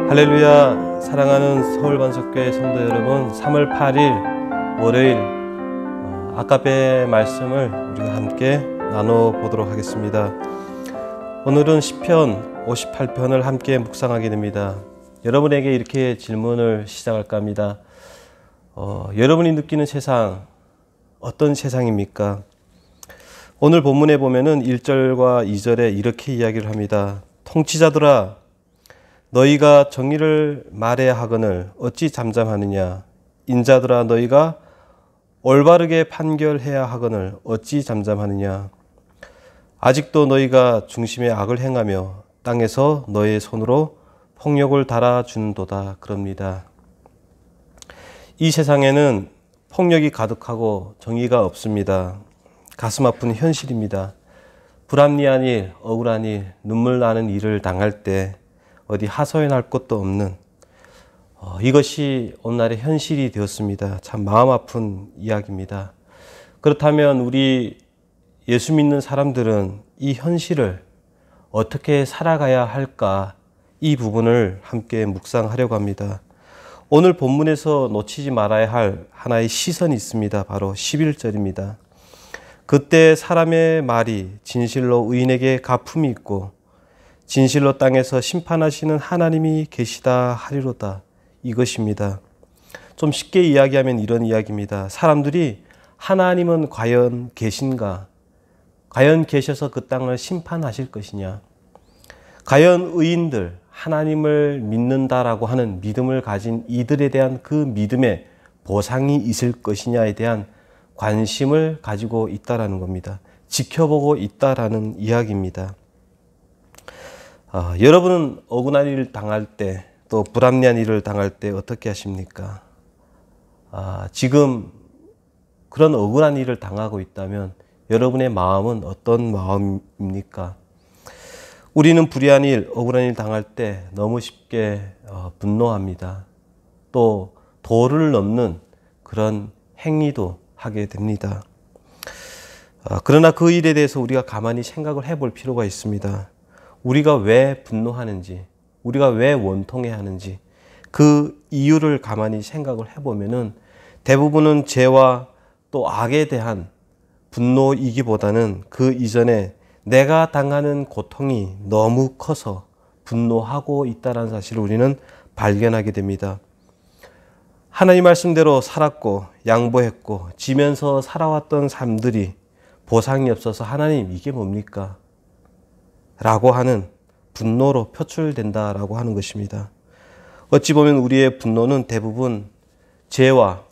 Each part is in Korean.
할렐루야. 사랑하는 서울반석교회 성도 여러분, 3월 8일 월요일 아까베 말씀을 우리가 함께 나눠보도록 하겠습니다. 오늘은 시편 58편을 함께 묵상하게 됩니다. 여러분에게 이렇게 질문을 시작할까 합니다. 여러분이 느끼는 세상, 어떤 세상입니까? 오늘 본문에 보면은 1절과 2절에 이렇게 이야기를 합니다. 통치자들아, 너희가 정의를 말해야 하거늘 어찌 잠잠하느냐? 인자들아, 너희가 올바르게 판결해야 하거늘 어찌 잠잠하느냐? 아직도 너희가 중심에 악을 행하며 땅에서 너희의 손으로 폭력을 달아주는도다. 그럽니다. 이 세상에는 폭력이 가득하고 정의가 없습니다. 가슴 아픈 현실입니다. 불합리한 일, 억울한 일, 눈물 나는 일을 당할 때 어디 하소연할 것도 없는 이것이 오늘날의 현실이 되었습니다. 참 마음 아픈 이야기입니다. 그렇다면 우리 예수 믿는 사람들은 이 현실을 어떻게 살아가야 할까? 이 부분을 함께 묵상하려고 합니다. 오늘 본문에서 놓치지 말아야 할 하나의 시선이 있습니다. 바로 11절입니다. 그때 사람의 말이 진실로 의인에게 가품이 있고 진실로 땅에서 심판하시는 하나님이 계시다 하리로다. 이것입니다. 좀 쉽게 이야기하면 이런 이야기입니다. 사람들이 하나님은 과연 계신가? 과연 계셔서 그 땅을 심판하실 것이냐? 과연 의인들, 하나님을 믿는다라고 하는 믿음을 가진 이들에 대한 그 믿음의 보상이 있을 것이냐에 대한 관심을 가지고 있다라는 겁니다. 지켜보고 있다라는 이야기입니다. 여러분은 억울한 일을 당할 때, 또 불합리한 일을 당할 때 어떻게 하십니까? 지금 그런 억울한 일을 당하고 있다면 여러분의 마음은 어떤 마음입니까? 우리는 불의한 일, 억울한 일 당할 때 너무 쉽게 분노합니다. 또 도를 넘는 그런 행위도 하게 됩니다. 그러나 그 일에 대해서 우리가 가만히 생각을 해볼 필요가 있습니다. 우리가 왜 분노하는지, 우리가 왜 원통해야 하는지 그 이유를 가만히 생각을 해보면은 대부분은 죄와 또 악에 대한 분노이기보다는 그 이전에 내가 당하는 고통이 너무 커서 분노하고 있다는 사실을 우리는 발견하게 됩니다. 하나님 말씀대로 살았고 양보했고 지면서 살아왔던 삶들이 보상이 없어서 하나님 이게 뭡니까? 라고 하는 분노로 표출된다라고 하는 것입니다. 어찌 보면 우리의 분노는 대부분 죄와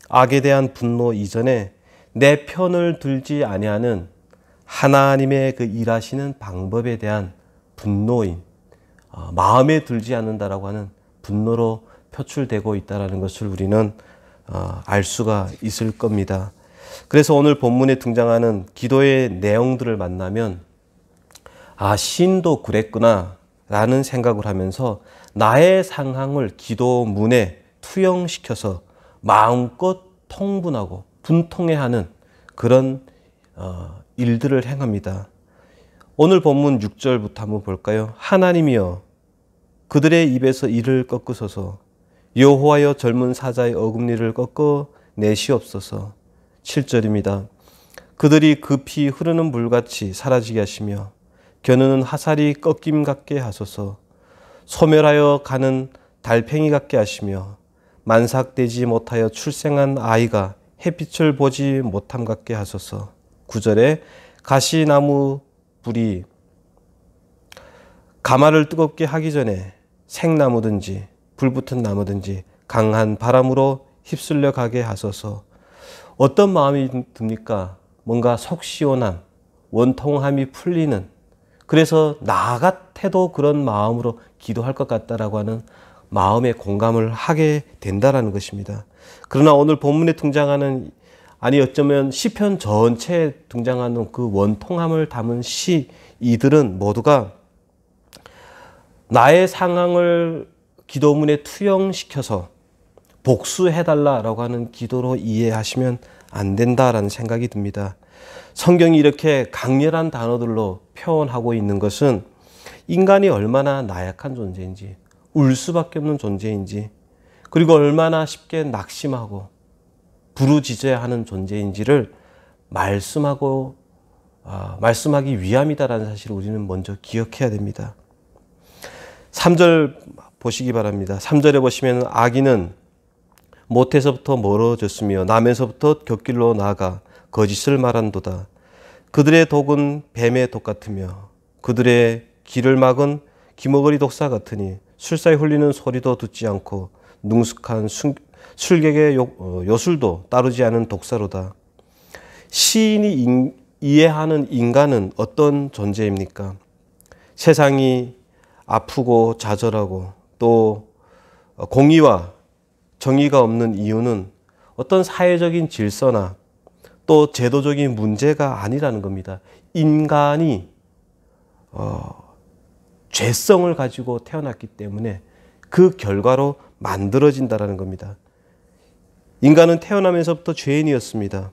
악에 대한 분노 이전에 내 편을 들지 아니하는 하나님의 그 일하시는 방법에 대한 분노인, 마음에 들지 않는다라고 하는 분노로 표출되고 있다는 것을 우리는 알 수가 있을 겁니다. 그래서 오늘 본문에 등장하는 기도의 내용들을 만나면 시인도 그랬구나 라는 생각을 하면서 나의 상황을 기도문에 투영시켜서 마음껏 통분하고 분통해하는 그런 일들을 행합니다. 오늘 본문 6절부터 한번 볼까요? 하나님이여 그들의 입에서 이를 꺾으소서 여호와여 젊은 사자의 어금니를 꺾어 내시옵소서. 7절입니다. 그들이 급히 흐르는 물같이 사라지게 하시며 겨누는 화살이 꺾임 같게 하소서. 소멸하여 가는 달팽이 같게 하시며 만삭되지 못하여 출생한 아이가 햇빛을 보지 못함 같게 하소서. 9절에 가시나무 불이 가마를 뜨겁게 하기 전에 생나무든지 불붙은 나무든지 강한 바람으로 휩쓸려 가게 하소서. 어떤 마음이 듭니까? 뭔가 속 시원함, 원통함이 풀리는, 그래서 나 같아도 그런 마음으로 기도할 것 같다라고 하는 마음의 공감을 하게 된다라는 것입니다. 그러나 오늘 본문에 등장하는, 아니 어쩌면 시편 전체에 등장하는 그 원통함을 담은 이들은 모두가 나의 상황을 기도문에 투영시켜서 복수해달라라고 하는 기도로 이해하시면 안 된다라는 생각이 듭니다. 성경이 이렇게 강렬한 단어들로 표현하고 있는 것은 인간이 얼마나 나약한 존재인지, 울 수밖에 없는 존재인지, 그리고 얼마나 쉽게 낙심하고 부르짖어야 존재인지를 말씀하기 위함이다라는 사실을 우리는 먼저 기억해야 됩니다. 3절 보시기 바랍니다. 3절에 보시면 악인은 못에서부터 멀어졌으며 남에서부터 곁길로 나아가 거짓을 말한도다. 그들의 독은 뱀의 독 같으며 그들의 길을 막은 기머거리 독사 같으니 술사에 흘리는 소리도 듣지 않고 능숙한 술객의 요술도 따르지 않은 독사로다. 시인이 이해하는 인간은 어떤 존재입니까? 세상이 아프고 좌절하고 또 공의와 정의가 없는 이유는 어떤 사회적인 질서나 또 제도적인 문제가 아니라는 겁니다. 인간이 죄성을 가지고 태어났기 때문에 그 결과로 만들어진다는 겁니다. 인간은 태어나면서부터 죄인이었습니다.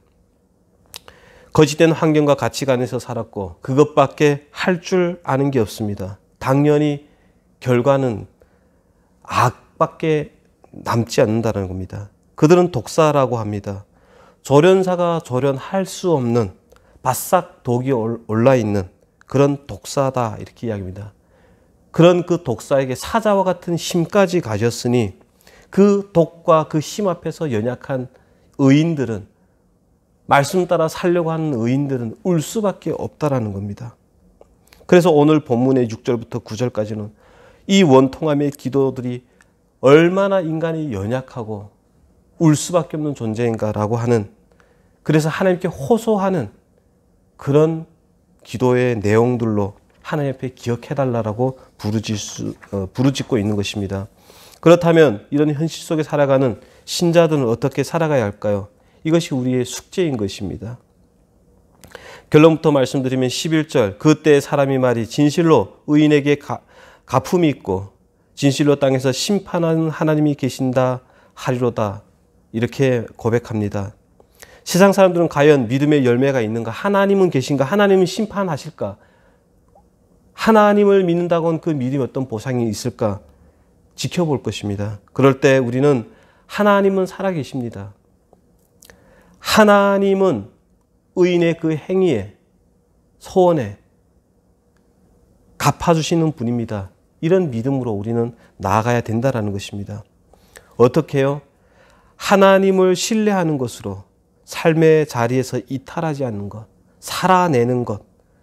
거짓된 환경과 가치관에서 살았고 그것밖에 할 줄 아는 게 없습니다. 당연히 결과는 악밖에 남지 않는다는 겁니다. 그들은 독사라고 합니다. 조련사가 조련할 수 없는 바싹 독이 올라있는 그런 독사다 이렇게 이야기합니다. 그런 그 독사에게 사자와 같은 힘까지 가졌으니 그 독과 그 힘 앞에서 연약한 의인들은, 말씀 따라 살려고 하는 의인들은 울 수밖에 없다라는 겁니다. 그래서 오늘 본문의 6절부터 9절까지는 이 원통함의 기도들이 얼마나 인간이 연약하고 울 수밖에 없는 존재인가라고 하는, 그래서 하나님께 호소하는 그런 기도의 내용들로 하나님 앞에 기억해달라고 부르짖고 있는 것입니다. 그렇다면 이런 현실 속에 살아가는 신자들은 어떻게 살아가야 할까요? 이것이 우리의 숙제인 것입니다. 결론부터 말씀드리면 11절, 그때 사람이 말이 진실로 의인에게 가품이 있고 진실로 땅에서 심판하는 하나님이 계신다 하리로다 이렇게 고백합니다. 세상 사람들은 과연 믿음의 열매가 있는가? 하나님은 계신가? 하나님은 심판하실까? 하나님을 믿는다고는 그 믿음에 어떤 보상이 있을까? 지켜볼 것입니다. 그럴 때 우리는 하나님은 살아계십니다. 하나님은 의인의 그 행위에, 소원에 갚아주시는 분입니다. 이런 믿음으로 우리는 나아가야 된다는 것입니다. 어떻게 해요? 하나님을 신뢰하는 것으로 삶의 자리에서 이탈하지 않는 것, 살아내는 것,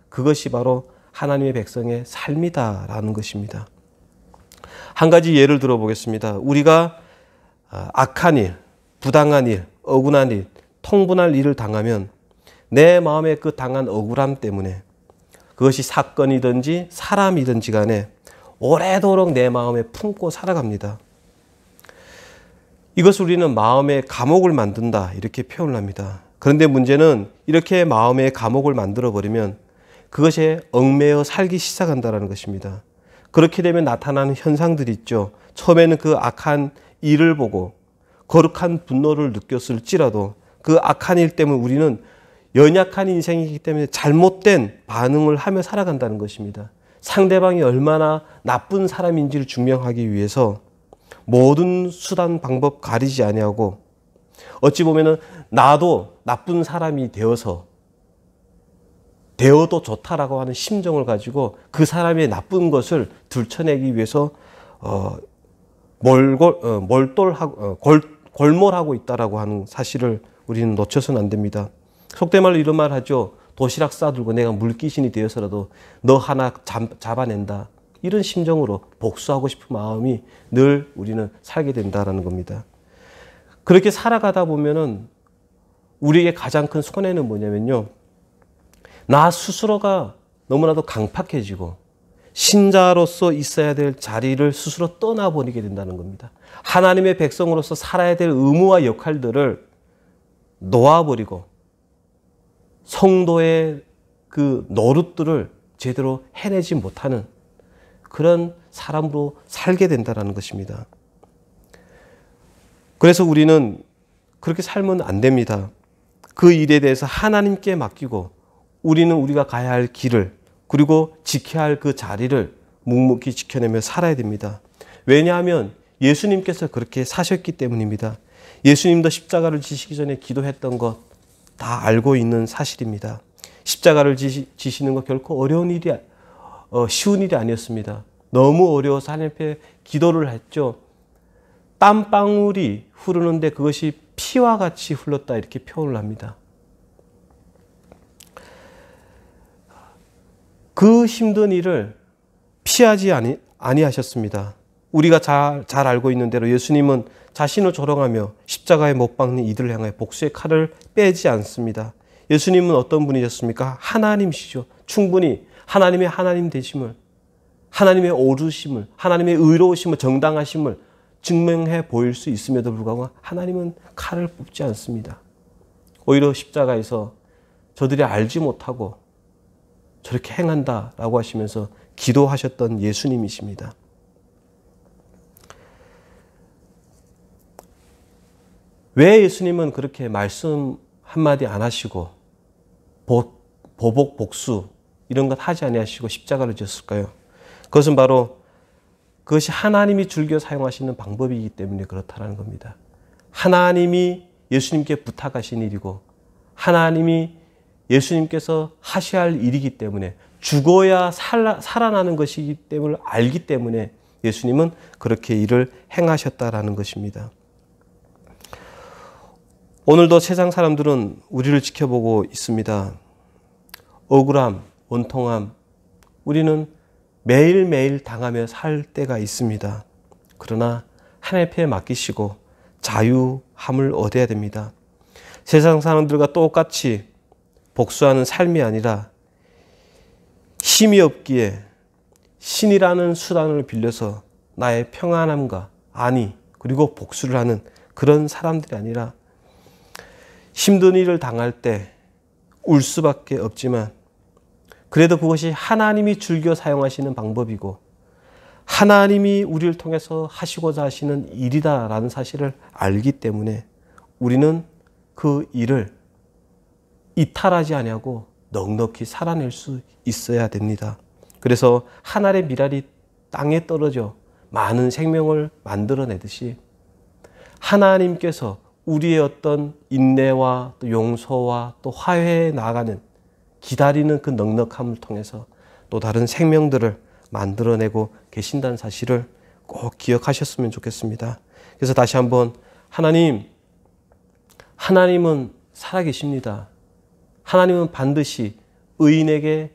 그것이 바로 하나님의 백성의 삶이다라는 것입니다. 한 가지 예를 들어보겠습니다. 우리가 악한 일, 부당한 일, 억울한 일, 통분할 일을 당하면 내 마음에 그 당한 억울함 때문에 그것이 사건이든지 사람이든지 간에 오래도록 내 마음에 품고 살아갑니다. 이것을 우리는 마음의 감옥을 만든다 이렇게 표현을 합니다. 그런데 문제는 이렇게 마음의 감옥을 만들어버리면 그것에 얽매여 살기 시작한다는 것입니다. 그렇게 되면 나타나는 현상들이 있죠. 처음에는 그 악한 일을 보고 거룩한 분노를 느꼈을지라도 그 악한 일 때문에 우리는 연약한 인생이기 때문에 잘못된 반응을 하며 살아간다는 것입니다. 상대방이 얼마나 나쁜 사람인지를 증명하기 위해서 모든 수단 방법 가리지 아니하고 어찌 보면은 나도 나쁜 사람이 되어도 좋다라고 하는 심정을 가지고 그 사람의 나쁜 것을 들춰내기 위해서 골몰하고 있다라고 하는 사실을 우리는 놓쳐서는 안 됩니다. 속된 말로 이런 말 하죠. 도시락 싸들고 내가 물귀신이 되어서라도 너 하나 잡아낸다. 이런 심정으로 복수하고 싶은 마음이 늘 우리는 살게 된다는 겁니다. 그렇게 살아가다 보면은 우리에게 가장 큰 손해는 뭐냐면요. 나 스스로가 너무나도 강팍해지고 신자로서 있어야 될 자리를 스스로 떠나버리게 된다는 겁니다. 하나님의 백성으로서 살아야 될 의무와 역할들을 놓아버리고 성도의 그 노릇들을 제대로 해내지 못하는 그런 사람으로 살게 된다는 것입니다. 그래서 우리는 그렇게 살면 안 됩니다. 그 일에 대해서 하나님께 맡기고 우리는 우리가 가야 할 길을 그리고 지켜야 할 그 자리를 묵묵히 지켜내며 살아야 됩니다. 왜냐하면 예수님께서 그렇게 사셨기 때문입니다. 예수님도 십자가를 지시기 전에 기도했던 것 다 알고 있는 사실입니다. 십자가를 지시는 것 결코 어려운 일이 쉬운 일이 아니었습니다. 너무 어려워서 하나님 앞에 기도를 했죠. 땀방울이 흐르는데 그것이 피와 같이 흘렀다 이렇게 표현을 합니다. 그 힘든 일을 피하지 아니하셨습니다. 우리가 잘 알고 있는 대로 예수님은 자신을 조롱하며 십자가에 못 박는 이들을 향해 복수의 칼을 빼지 않습니다. 예수님은 어떤 분이셨습니까? 하나님이시죠. 충분히 하나님의 하나님 되심을, 하나님의 오르심을, 하나님의 의로우심을, 정당하심을 증명해 보일 수 있음에도 불구하고 하나님은 칼을 뽑지 않습니다. 오히려 십자가에서 저들이 알지 못하고 저렇게 행한다라고 하시면서 기도하셨던 예수님이십니다. 왜 예수님은 그렇게 말씀 한마디 안 하시고 보복 복수 이런 것 하지 아니하시고 십자가를 지었을까요? 그것은 바로 그것이 하나님이 즐겨 사용하시는 방법이기 때문에 그렇다는 겁니다. 하나님이 예수님께 부탁하신 일이고 하나님이 예수님께서 하셔야 할 일이기 때문에 죽어야 살아나는 것이기 때문에 알기 때문에 예수님은 그렇게 일을 행하셨다라는 것입니다. 오늘도 세상 사람들은 우리를 지켜보고 있습니다. 억울함, 원통함, 우리는 매일매일 당하며 살 때가 있습니다. 그러나 하나님 앞에 맡기시고 자유함을 얻어야 됩니다. 세상 사람들과 똑같이 복수하는 삶이 아니라 힘이 없기에 신이라는 수단을 빌려서 나의 평안함과 안위 그리고 복수를 하는 그런 사람들이 아니라 힘든 일을 당할 때 울 수밖에 없지만 그래도 그것이 하나님이 즐겨 사용하시는 방법이고 하나님이 우리를 통해서 하시고자 하시는 일이다라는 사실을 알기 때문에 우리는 그 일을 이탈하지 아니하고 넉넉히 살아낼 수 있어야 됩니다. 그래서 한 알의 밀알이 땅에 떨어져 많은 생명을 만들어내듯이 하나님께서 우리의 어떤 인내와 또 용서와 또 화해에 나아가는 기다리는 그 넉넉함을 통해서 또 다른 생명들을 만들어내고 계신다는 사실을 꼭 기억하셨으면 좋겠습니다. 그래서 다시 한번 하나님은 살아계십니다. 하나님은 반드시 의인에게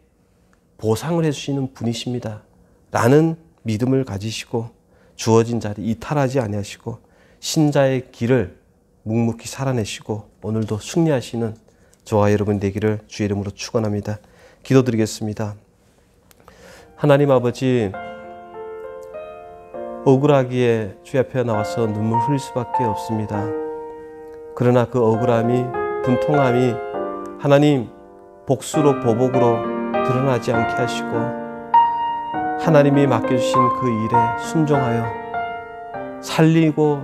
보상을 해주시는 분이십니다. 라는 믿음을 가지시고 주어진 자리 이탈하지 아니하시고 신자의 길을 묵묵히 살아내시고 오늘도 승리하시는 저와 여러분 되기를 주의 이름으로 축원합니다. 기도드리겠습니다. 하나님 아버지, 억울하기에 주 앞에 나와서 눈물 흘릴 수밖에 없습니다. 그러나 그 억울함이, 분통함이 하나님 복수로 보복으로 드러나지 않게 하시고 하나님이 맡겨주신 그 일에 순종하여 살리고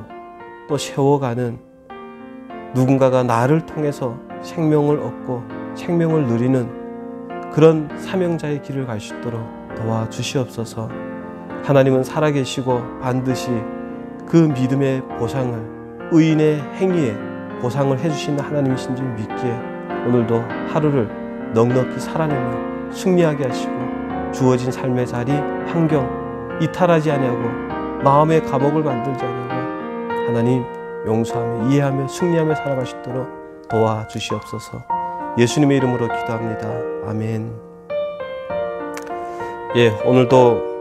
또 세워가는 누군가가 나를 통해서 생명을 얻고 생명을 누리는 그런 사명자의 길을 갈 수 있도록 도와주시옵소서. 하나님은 살아계시고 반드시 그 믿음의 보상을 의인의 행위에 보상을 해주시는 하나님이신 줄 믿기에 오늘도 하루를 넉넉히 살아내며 승리하게 하시고 주어진 삶의 자리, 환경 이탈하지 아니하고 마음의 감옥을 만들지 아니하고 하나님 용서하며 이해하며 승리하며 살아갈 수 있도록 도와주시옵소서. 예수님의 이름으로 기도합니다. 아멘. 오늘도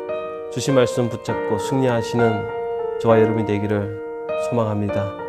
주신 말씀 붙잡고 승리하시는 저와 여러분이 되기를 소망합니다.